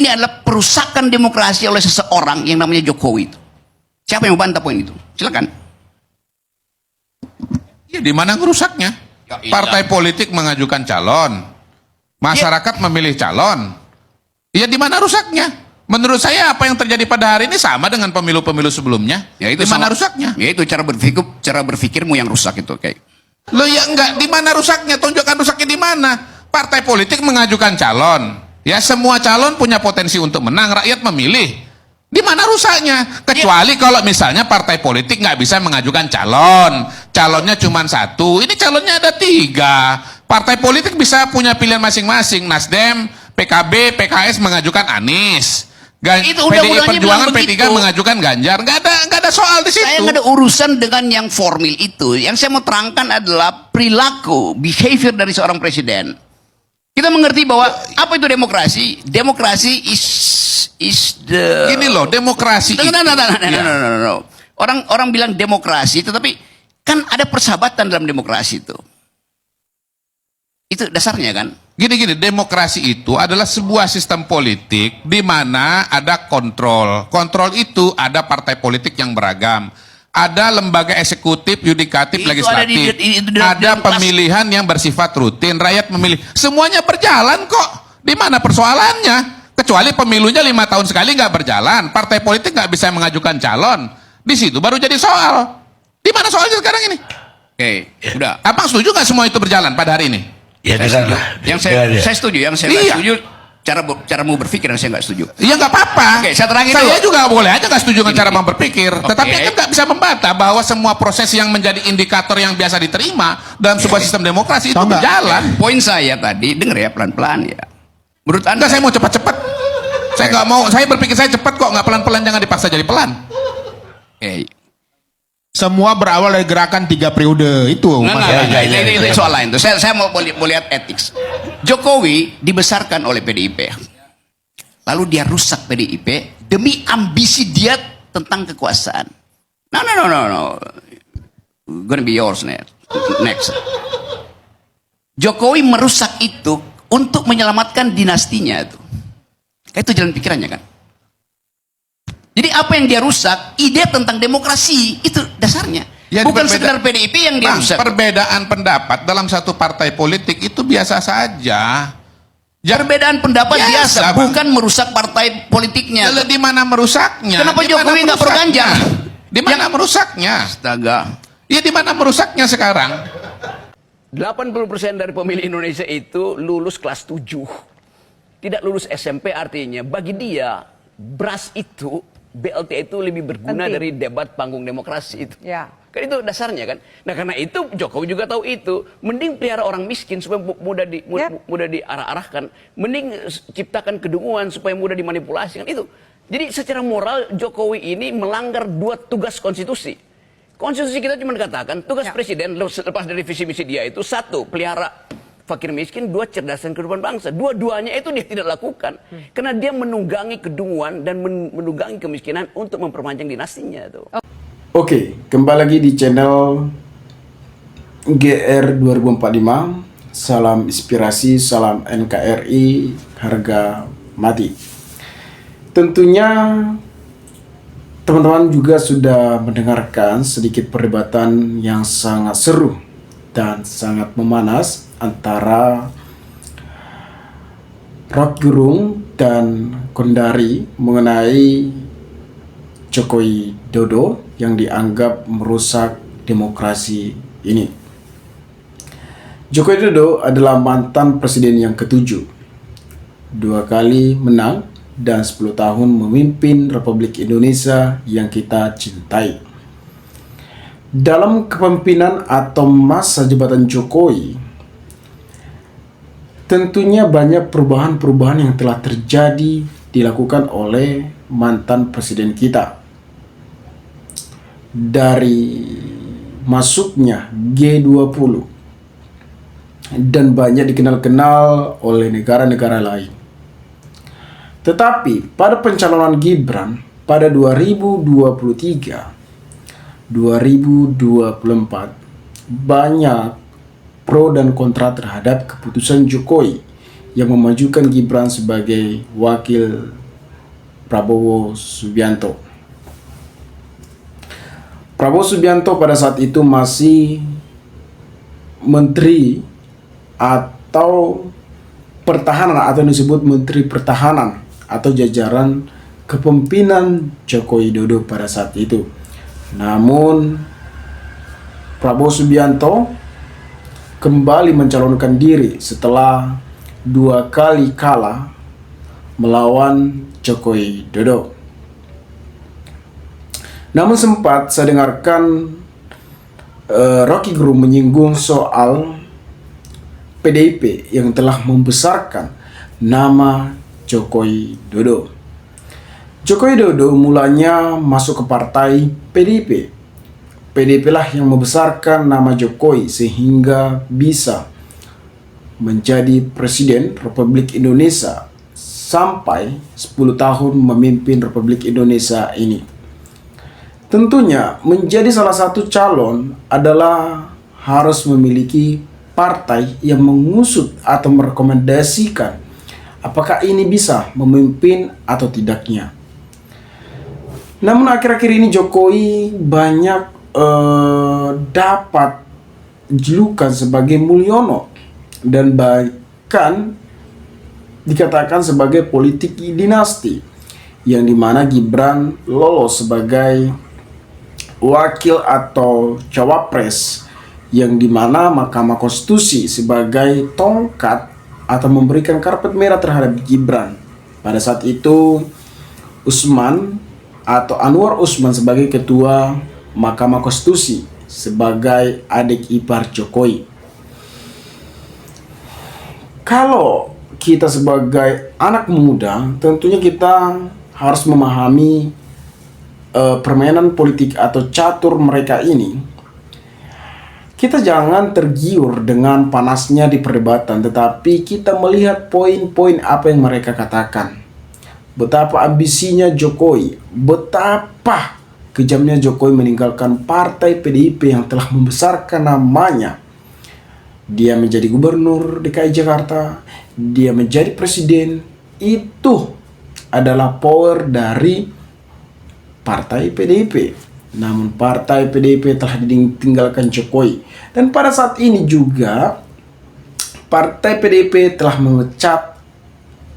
ini adalah perusakan demokrasi oleh seseorang yang namanya Jokowi itu. Siapa yang membantah poin itu? Silakan. Ya, di mana ngerusaknya? Ya, iya. Partai politik mengajukan calon, masyarakat memilih calon. Ya, di mana rusaknya? Menurut saya apa yang terjadi pada hari ini sama dengan pemilu-pemilu sebelumnya. Ya, itu di mana sama, rusaknya? Ya itu cara berpikirmu yang rusak itu, kayak. Lo ya enggak, di mana rusaknya? Tunjukkan rusaknya di mana? Partai politik mengajukan calon. Ya, semua calon punya potensi untuk menang, rakyat memilih. Di mana rusaknya? Kecuali kalau misalnya partai politik nggak bisa mengajukan calon, calonnya cuma satu. Ini calonnya ada 3. Partai politik bisa punya pilihan masing-masing. Nasdem, PKB, PKS mengajukan Anies. Itu PDI undang-undangnya Perjuangan bilang P3 begitu. mengajukan Ganjar. Nggak ada soal di situ. Saya nggak ada urusan dengan yang formil itu. Yang saya mau terangkan adalah perilaku, behavior dari seorang presiden. Kita mengerti bahwa apa itu demokrasi? Demokrasi is the... Gini loh, demokrasi itu. No. Orang bilang demokrasi, tetapi kan ada persahabatan dalam demokrasi itu. Itu dasarnya kan? Gini, demokrasi itu adalah sebuah sistem politik di mana ada kontrol. Kontrol itu ada partai politik yang beragam. Ada lembaga eksekutif, yudikatif, Itu legislatif. Ada pemilihan yang bersifat rutin. Rakyat memilih. Semuanya berjalan kok. Di mana persoalannya? Kecuali pemilunya 5 tahun sekali nggak berjalan. Partai politik nggak bisa mengajukan calon. Di situ baru jadi soal. Di mana soalnya sekarang ini? Oke, udah. Abang setuju nggak semua itu berjalan pada hari ini? Ya, Saya setuju. Yang saya nggak Iya. setuju caramu berpikir yang saya nggak setuju. Iya nggak apa-apa. Oke, saya terangin Saya dulu. juga boleh aja nggak setuju dengan cara bang berpikir. Oke. Tetapi kan nggak bisa membantah bahwa semua proses yang menjadi indikator yang biasa diterima dalam sebuah sistem demokrasi itu berjalan. Poin saya tadi, dengar ya pelan-pelan ya. Menurut Anda Enggak, saya mau cepat-cepat. Saya nggak mau. Saya berpikir saya cepat kok, nggak pelan-pelan, jangan dipaksa jadi pelan. Oke. Semua berawal dari gerakan 3 periode itu. Itu soal lain tuh. Saya mau lihat etik. Jokowi dibesarkan oleh PDIP. Lalu dia rusak PDIP demi ambisi dia tentang kekuasaan. No. Gonna be yours next. Jokowi merusak itu untuk menyelamatkan dinastinya itu. Itu jalan pikirannya kan. Jadi apa yang dia rusak, ide tentang demokrasi itu dasarnya. Ya, bukan sekedar PDIP yang dia Bang, rusak. perbedaan pendapat dalam satu partai politik itu biasa saja. Perbedaan pendapat biasa, Bang. bukan merusak partai politiknya. Di mana merusaknya? Kenapa Di mana Jokowi nggak pro merusaknya? Ganjar? Di mana merusaknya? Astaga. Ya di mana merusaknya sekarang? 80% dari pemilih Indonesia itu lulus kelas 7. Tidak lulus SMP, artinya bagi dia BRAS itu, BLT itu lebih berguna dari debat panggung demokrasi itu. Ya. Kan itu dasarnya kan. Nah karena itu Jokowi juga tahu itu. Mending pelihara orang miskin supaya mudah diarah-arahkan. Mending ciptakan kedunguan supaya mudah dimanipulasi kan itu. Jadi secara moral Jokowi ini melanggar 2 tugas konstitusi. Konstitusi kita cuma katakan tugas presiden lepas dari visi misi dia itu 1, pelihara fakir miskin, 2, cerdaskan kehidupan bangsa. Dua-duanya itu dia tidak lakukan. Karena dia menunggangi kedunguan dan menunggangi kemiskinan untuk memperpanjang dinastinya itu. Oke, kembali lagi di channel GR 2045. Salam inspirasi, salam NKRI, harga mati. Tentunya teman-teman juga sudah mendengarkan sedikit perdebatan yang sangat seru dan sangat memanas antara Rocky Gerung dan Kondari mengenai Jokowi Dodo yang dianggap merusak demokrasi ini. Jokowi Dodo adalah mantan presiden yang ke-7, 2 kali menang dan 10 tahun memimpin Republik Indonesia yang kita cintai. Dalam kepemimpinan atau masa jabatan Jokowi, tentunya banyak perubahan-perubahan yang telah terjadi dilakukan oleh mantan presiden kita. Dari masuknya G20 dan banyak dikenal-kenal oleh negara-negara lain. Tetapi pada pencalonan Gibran pada 2023 2024 banyak pro dan kontra terhadap keputusan Jokowi yang memajukan Gibran sebagai wakil Prabowo Subianto. Prabowo Subianto pada saat itu masih menteri atau pertahanan atau disebut menteri pertahanan atau jajaran kepemimpinan Joko Widodo pada saat itu. Namun Prabowo Subianto kembali mencalonkan diri setelah 2 kali kalah melawan Joko Widodo. Namun sempat saya dengarkan Rocky Gerung menyinggung soal PDIP yang telah membesarkan nama Joko Widodo. Joko Widodo mulanya masuk ke partai PDIP. PDIP lah yang membesarkan nama Jokowi sehingga bisa menjadi Presiden Republik Indonesia sampai 10 tahun memimpin Republik Indonesia ini. Tentunya menjadi salah satu calon adalah harus memiliki partai yang mengusut atau merekomendasikan apakah ini bisa memimpin atau tidaknya. Namun akhir-akhir ini Jokowi banyak dapat julukan sebagai Mulyono dan bahkan dikatakan sebagai politik dinasti, yang dimana Gibran lolos sebagai wakil atau cawapres, yang dimana Mahkamah Konstitusi sebagai tongkat atau memberikan karpet merah terhadap Gibran. Pada saat itu Usman atau Anwar Usman sebagai ketua Mahkamah Konstitusi sebagai adik ipar Jokowi. Kalau kita sebagai anak muda, tentunya kita harus memahami permainan politik atau catur mereka ini. Kita jangan tergiur dengan panasnya di perdebatan, tetapi kita melihat poin-poin apa yang mereka katakan. Betapa ambisinya Jokowi, betapa kejamnya Jokowi meninggalkan partai PDIP yang telah membesarkan namanya. Dia menjadi gubernur DKI Jakarta, dia menjadi presiden. Itu adalah power dari partai PDIP. Namun partai PDIP telah ditinggalkan Jokowi. Dan pada saat ini juga partai PDIP telah memecat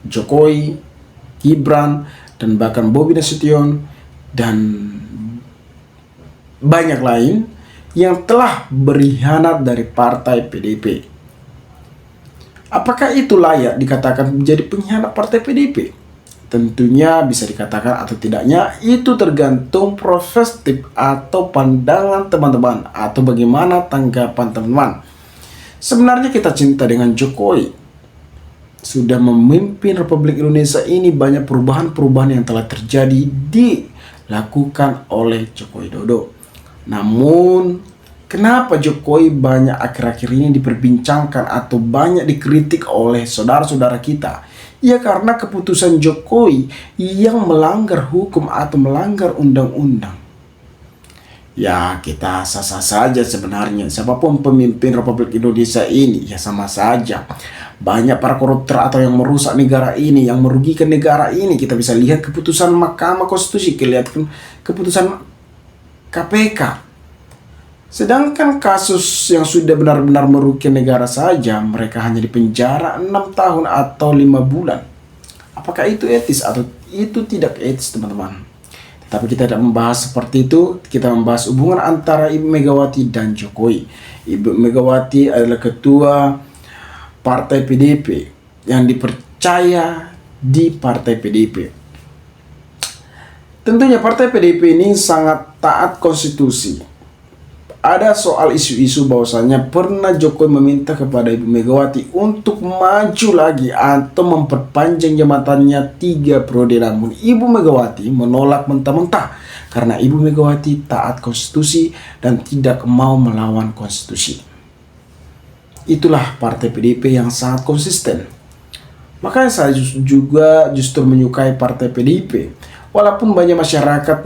Jokowi, Gibran, dan bahkan Bobi Nasution dan banyak lain yang telah berkhianat dari partai PDIP. Apakah itu layak dikatakan menjadi pengkhianat partai PDIP? Tentunya bisa dikatakan atau tidaknya itu tergantung perspektif atau pandangan teman-teman atau bagaimana tanggapan teman-teman. Sebenarnya kita cinta dengan Jokowi. Sudah memimpin Republik Indonesia ini, banyak perubahan-perubahan yang telah terjadi dilakukan oleh Joko Widodo. Namun kenapa Jokowi banyak akhir-akhir ini diperbincangkan atau banyak dikritik oleh saudara-saudara kita? Ya karena keputusan Jokowi yang melanggar hukum atau melanggar undang-undang. Ya kita sah-sah saja sebenarnya. Siapapun pemimpin Republik Indonesia ini ya sama saja. Banyak para koruptor atau yang merusak negara ini, yang merugikan negara ini. Kita bisa lihat keputusan Mahkamah Konstitusi, kelihatan keputusan KPK. Sedangkan kasus yang sudah benar-benar merugikan negara saja, mereka hanya dipenjara 6 tahun atau 5 bulan. Apakah itu etis atau itu tidak etis, teman-teman? Tapi kita tidak membahas seperti itu. Kita membahas hubungan antara Ibu Megawati dan Jokowi. Ibu Megawati adalah ketua partai PDIP yang dipercaya di partai PDIP. Tentunya partai PDIP ini sangat taat konstitusi. Ada soal isu-isu bahwasanya pernah Jokowi meminta kepada Ibu Megawati untuk maju lagi atau memperpanjang jabatannya 3 periode, namun Ibu Megawati menolak mentah-mentah karena Ibu Megawati taat konstitusi dan tidak mau melawan konstitusi. Itulah partai PDIP yang sangat konsisten. Makanya saya juga justru menyukai partai PDIP. Walaupun banyak masyarakat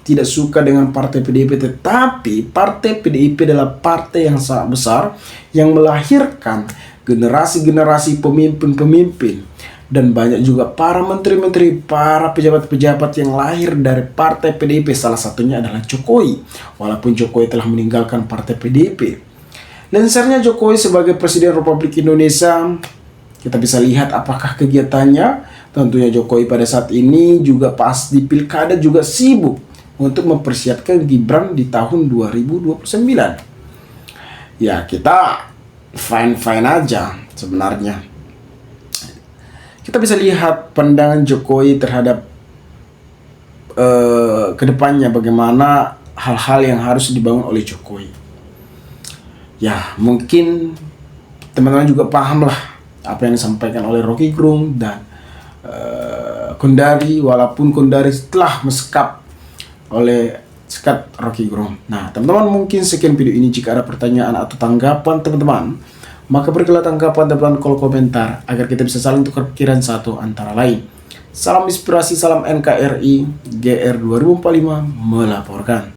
tidak suka dengan partai PDIP, tetapi partai PDIP adalah partai yang sangat besar yang melahirkan generasi-generasi pemimpin-pemimpin, dan banyak juga para menteri-menteri, para pejabat-pejabat yang lahir dari partai PDIP. Salah satunya adalah Jokowi. Walaupun Jokowi telah meninggalkan partai PDIP. Lensarnya Jokowi sebagai Presiden Republik Indonesia, kita bisa lihat apakah kegiatannya. Tentunya Jokowi pada saat ini juga pas di pilkada juga sibuk untuk mempersiapkan Gibran di tahun 2029. Ya, kita fine-fine aja sebenarnya. Kita bisa lihat pandangan Jokowi terhadap kedepannya, bagaimana hal-hal yang harus dibangun oleh Jokowi. Ya, mungkin teman-teman juga paham lah apa yang disampaikan oleh Rocky Gerung dan Kondari, walaupun Kondari telah mesekap oleh sekat Rocky Gerung. Nah, teman-teman, mungkin sekian video ini. Jika ada pertanyaan atau tanggapan teman-teman, maka berikanlah tanggapan dan kolom komentar agar kita bisa saling tukar pikiran satu antara lain. Salam inspirasi, salam NKRI, GR 2045 melaporkan.